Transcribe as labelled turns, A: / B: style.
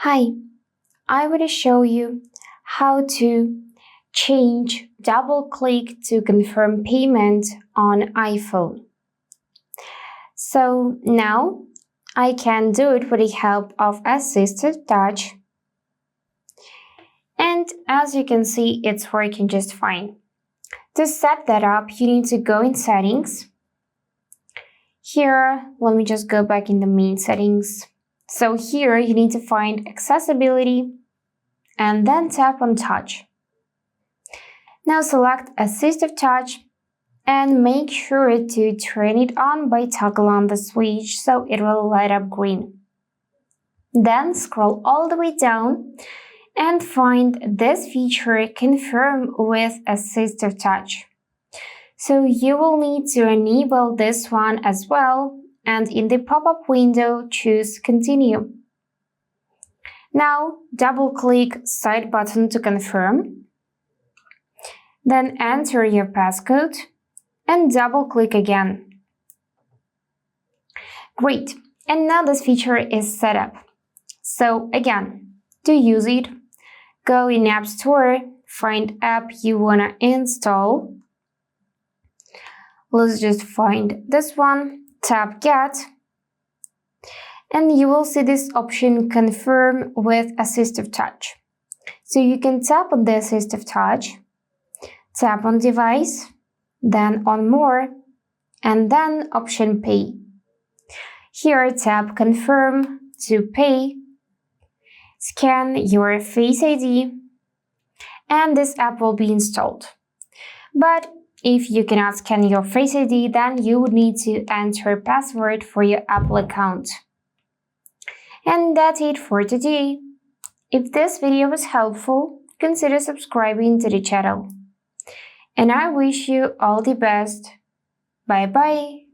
A: Hi, I will show you how to change double click to confirm payment on iPhone. So now I can do it with the help of AssistiveTouch, and as you can see, it's working just fine. To set that up, you need to go in settings. Here, let me just go back in the main settings. So here you need to find accessibility and then tap on touch. Now select AssistiveTouch and make sure to turn it on by toggle on the switch so it will light up green. Then scroll all the way down and find this feature confirm with AssistiveTouch. So you will need to enable this one as well, and in the pop-up window choose continue. Now double-click side button to confirm, then enter your passcode and double-click again. Great, and now this feature is set up. So again, to use it, go in App Store, find app you wanna install. Let's just find this one, tap Get, and you will see this option Confirm with AssistiveTouch. So you can tap on the AssistiveTouch, tap on Device, then on More, and then option Pay. Here tap Confirm to pay, scan your Face ID, and this app will be installed. But if you cannot scan your Face ID, then you would need to enter a password for your Apple account. And that's it for today. If this video was helpful, consider subscribing to the channel. And I wish you all the best. Bye bye.